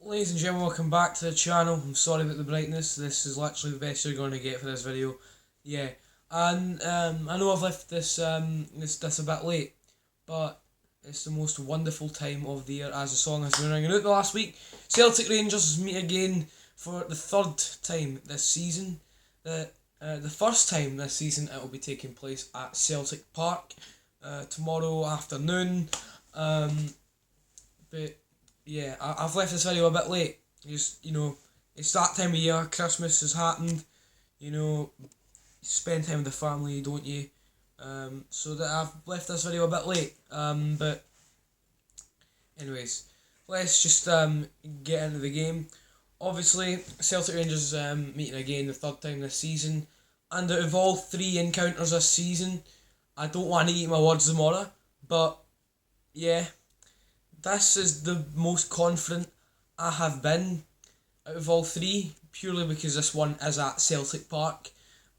Ladies and gentlemen, welcome back to the channel. I'm sorry about the brightness. This is literally the best you're going to get for this video. Yeah, and I know I've left this a bit late, but it's the most wonderful time of the year as the song has been ringing out the last week. Celtic Rangers meet again for the third time this season. The first time this season it will be taking place at Celtic Park tomorrow afternoon. But yeah, I've left this video a bit late. Just, it's that time of year, Christmas has happened, you spend time with the family, don't you? So that I've left this video a bit late. But anyways, let's just get into the game. Obviously, Celtic Rangers meeting again the third time this season. And out of all three encounters this season, I don't want to eat my words tomorrow, but yeah, this is the most confident I have been out of all three, purely because this one is at Celtic Park.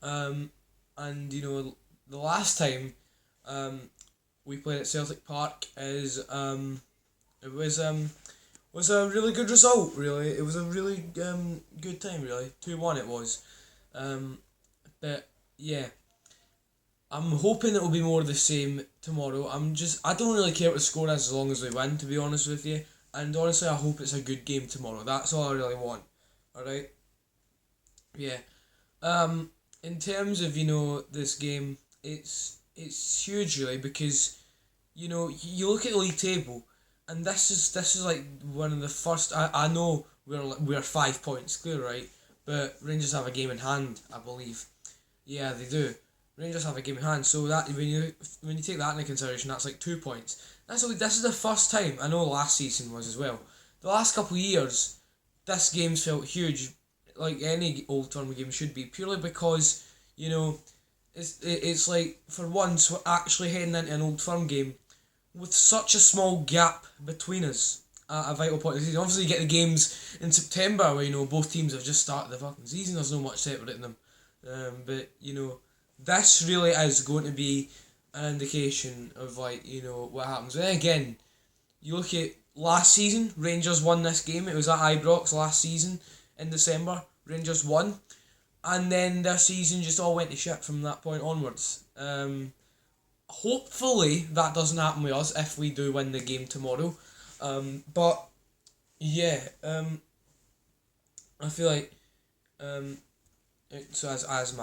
And the last time we played at Celtic Park it was a really good result. Really, it was a really good time. Really, 2-1 it was. But yeah, I'm hoping it will be more of the same tomorrow. I don't really care what the score is as long as we win, to be honest with you. And honestly, I hope it's a good game tomorrow. That's all I really want. Alright? Yeah. In terms of, this game, it's huge really because, you look at the league table and this is like one of the first. I know we're 5 points clear, right? But Rangers have a game in hand, I believe. Yeah, they do. Rangers have a game in hand, so that when you take that into consideration, that's like 2 points. This is the first time. I know last season was as well. The last couple of years, this game's felt huge, like any Old Firm game should be, purely because it's like for once we're actually heading into an Old Firm game with such a small gap between us at a vital point of the season. Obviously, you get the games in September where both teams have just started the fucking season. There's no much separating them, but this really is going to be an indication of what happens. Then again, you look at last season, Rangers won this game. It was at Ibrox last season in December. Rangers won, and then their season just all went to shit from that point onwards. Hopefully that doesn't happen with us if we do win the game tomorrow. But yeah, I feel like so as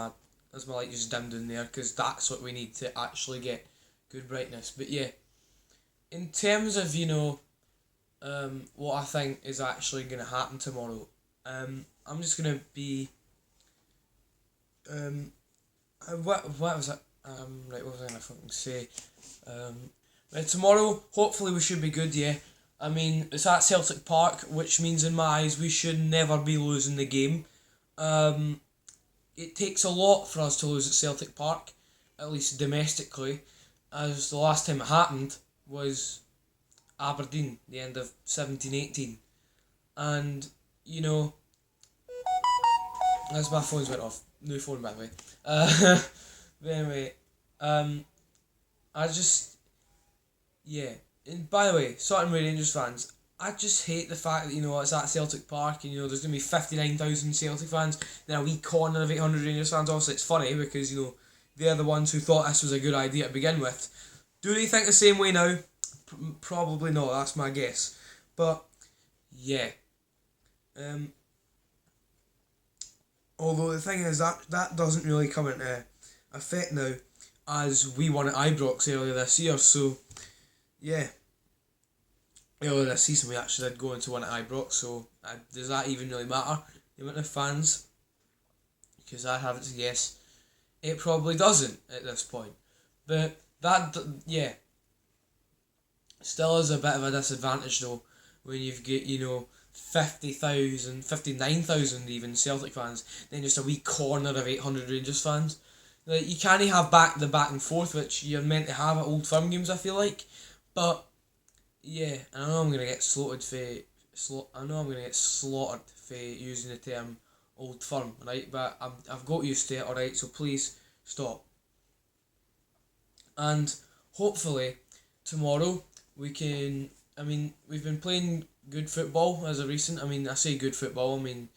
my light just dimmed in there because that's what we need to actually get good brightness. But yeah, in terms of what I think is actually going to happen tomorrow, I'm just going to be what was it? Right, what was I going to fucking say? Right, tomorrow, hopefully we should be good, yeah. I mean, it's at Celtic Park, which means in my eyes we should never be losing the game. It takes a lot for us to lose at Celtic Park, at least domestically, as the last time it happened was Aberdeen, the end of 17-18. And, as my phone's went off. New phone, by the way. But anyway, I just, yeah. And by the way, sorry, Rangers fans, I just hate the fact that, it's at Celtic Park and, there's going to be 59,000 Celtic fans, then a wee corner of 800 Rangers fans. Obviously, it's funny because, they're the ones who thought this was a good idea to begin with. Do they think the same way now? Probably not, that's my guess. But, yeah. Although the thing is, that doesn't really come into effect now, as we won at Ibrox earlier this year, so, yeah. Earlier this season we actually did go into one at Ibrox, so does that even really matter, the amount of fans? Because I have it to guess, it probably doesn't at this point. But yeah, still is a bit of a disadvantage though, when you've got, 50,000, 59,000 even Celtic fans, then just a wee corner of 800 Rangers fans. Like, you can't have the back and forth which you're meant to have at Old Firm games, I feel like. But yeah, and I know I'm gonna get slaughtered for using the term Old Firm, right? But I've got used to it, alright, so please stop. And hopefully tomorrow we can. I mean, we've been playing good football as of recent. I mean, I say good football. I mean,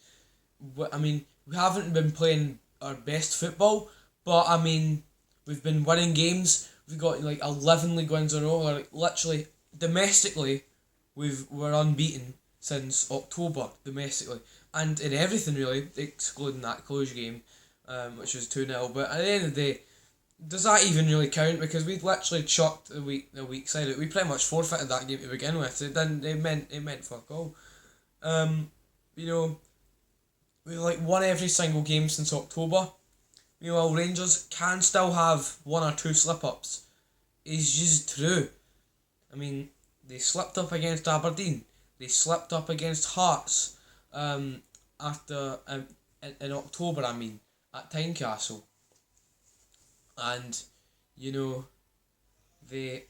we haven't been playing our best football, but I mean, we've been winning games. We've got like 11 league wins in a row. Like literally domestically, we're unbeaten since October domestically, and in everything really, excluding that Cluj game, which was 2-0. But at the end of the day, does that even really count? Because we literally chucked the weak side out. We pretty much forfeited that game to begin with. It didn't. It meant fuck all. You know, we've like won every single game since October. Meanwhile, Rangers can still have one or two slip ups. It's just true. I mean, they slipped up against Aberdeen. They slipped up against Hearts. After in October, I mean, at Tynecastle. And you know, they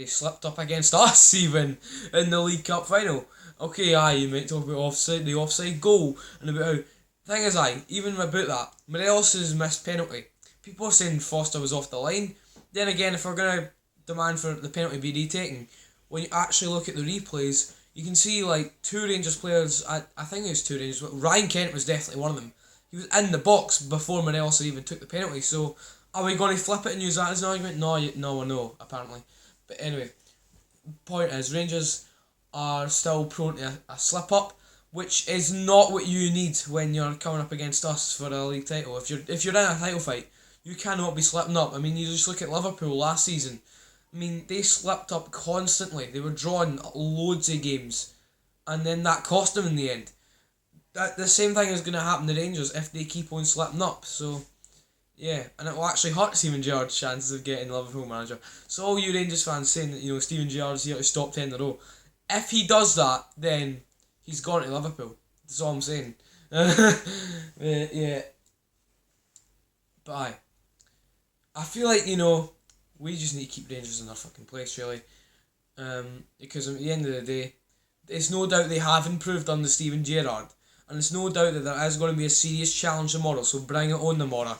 slipped up against us even in the League Cup final. Okay, aye, you might talk about the offside goal, and about how. Thing is, even about that, Morelos' missed penalty. People are saying Foster was off the line. Then again, if we're gonna demand for the penalty be retaken, when you actually look at the replays, you can see like two Rangers players. I think it was two Rangers. But Ryan Kent was definitely one of them. He was in the box before Morelos even took the penalty. So are we going to flip it and use that as an argument? No, apparently. But anyway, point is, Rangers are still prone to a slip up, which is not what you need when you're coming up against us for a league title. If you're in a title fight, you cannot be slipping up. I mean, you just look at Liverpool last season. I mean, they slipped up constantly. They were drawing loads of games, and then that cost them in the end. The same thing is going to happen to Rangers if they keep on slipping up. So, yeah, and it will actually hurt Steven Gerrard's chances of getting Liverpool manager. So all you Rangers fans saying that Steven Gerrard's here to stop 10 in a row, if he does that, then he's gone to Liverpool. That's all I'm saying. Yeah. But I feel like, we just need to keep Rangers in their fucking place, really. Because at the end of the day, it's no doubt they have improved under Steven Gerrard. And it's no doubt that there is going to be a serious challenge tomorrow, so bring it on tomorrow.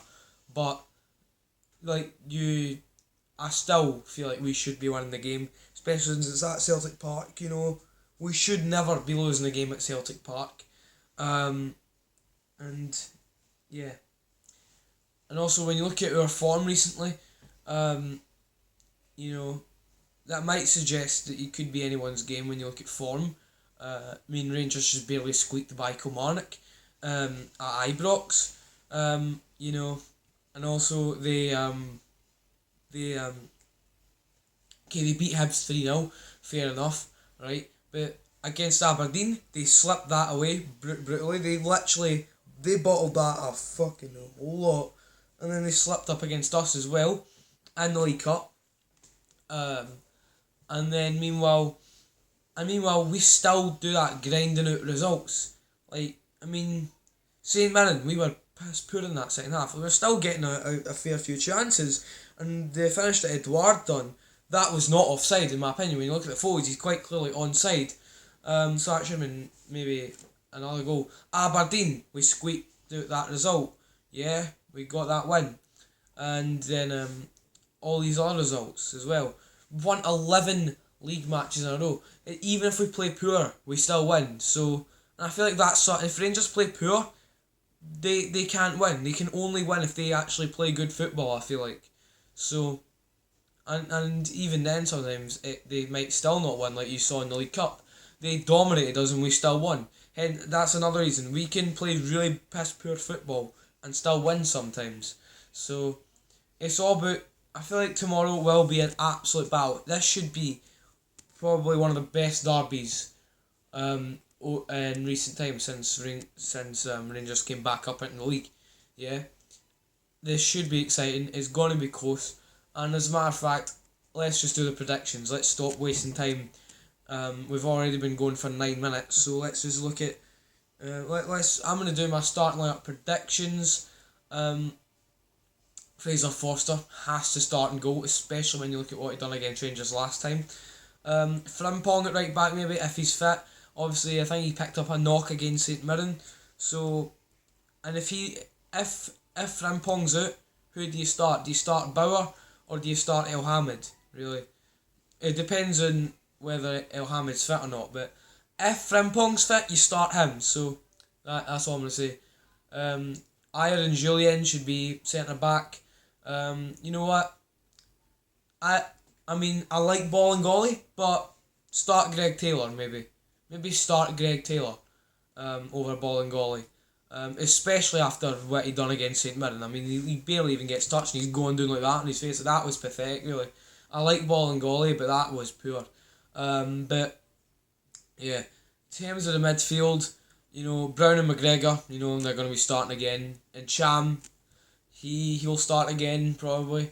But, I still feel like we should be winning the game, especially since it's at Celtic Park, We should never be losing a game at Celtic Park. And, yeah. And also, when you look at our form recently, that might suggest that it could be anyone's game when you look at form. Rangers just barely squeaked by Kilmarnock at Ibrox. And also they beat Hibs 3-0, fair enough, right? But against Aberdeen, they slipped that away brutally. They bottled that a fucking whole lot. And then they slipped up against us as well in the League Cup. And then meanwhile, we still do that grinding out results. St Mirren, we were piss poor in that second half. We were still getting a fair few chances, and they finished at Edouard done. That was not offside in my opinion. When you look at the forwards, he's quite clearly onside. So that should have been maybe another goal. Aberdeen, we squeaked out that result. Yeah, we got that win. And then all these other results as well. We've won 11 league matches in a row. Even if we play poor, we still win. So I feel like that's if Rangers play poor, they can't win. They can only win if they actually play good football, I feel like. So, and even then sometimes they might still not win, like you saw in the League Cup. They dominated us and we still won. And that's another reason. We can play really piss poor football and still win sometimes. So, it's all about, I feel like tomorrow will be an absolute battle. This should be probably one of the best derbies in recent times since Rangers came back up into the league. Yeah, this should be exciting. It's going to be close, and as a matter of fact, let's just do the predictions. Let's stop wasting time. We've already been going for 9 minutes, so let's just look at. I'm going to do my starting lineup predictions. Fraser Forster has to start and goal, especially when you look at what he done against Rangers last time. Frimpong at right back maybe if he's fit. Obviously, I think he picked up a knock against St Mirren. So, and if Frimpong's out, who do you start? Do you start Bauer or do you start El Hamid? Really, it depends on whether El Hamid's fit or not. But if Frimpong's fit, you start him. So that's all I'm gonna say. Ayer and Julien should be centre back. You know what? I I mean I like Bolingoli, but start Greg Taylor maybe. Maybe start Greg Taylor over Bolingoli. Especially after what he done against St Mirren. I mean, he barely even gets touched and he's going down like that in his face. That was pathetic, really. I like Bolingoli, but that was poor. But yeah, in terms of the midfield, Brown and McGregor, they're going to be starting again. And Cham, he'll start again probably.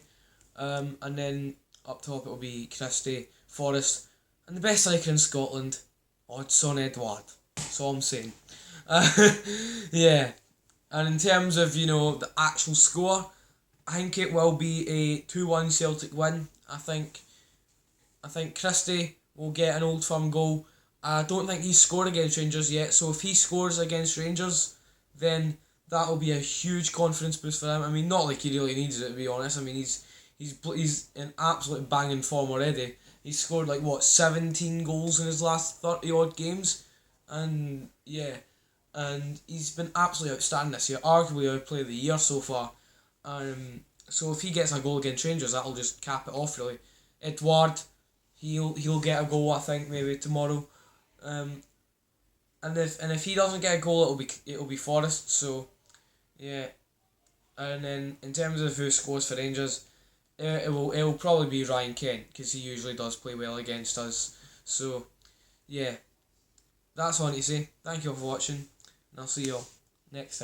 And then up top it'll be Christie, Forrest, and the best striker in Scotland, Odsonne Edouard. That's all I'm saying. Yeah, and in terms of the actual score, I think it will be a 2-1 Celtic win. I think Christie will get an Old Firm goal. I don't think he's scored against Rangers yet, so if he scores against Rangers, then that will be a huge confidence boost for him. I mean, not like he really needs it, to be honest. I mean, he's in absolute banging form already. He's scored 17 goals in his last 30 odd games, and yeah, and he's been absolutely outstanding this year. Arguably our player of the year so far. So if he gets a goal against Rangers, that'll just cap it off really. Edouard, he'll get a goal I think maybe tomorrow. And if he doesn't get a goal, it'll be Forrest. So yeah, and then in terms of who scores for Rangers, it will probably be Ryan Kent because he usually does play well against us. So yeah, that's all I need to say. Thank you all for watching, and I'll see you all next time.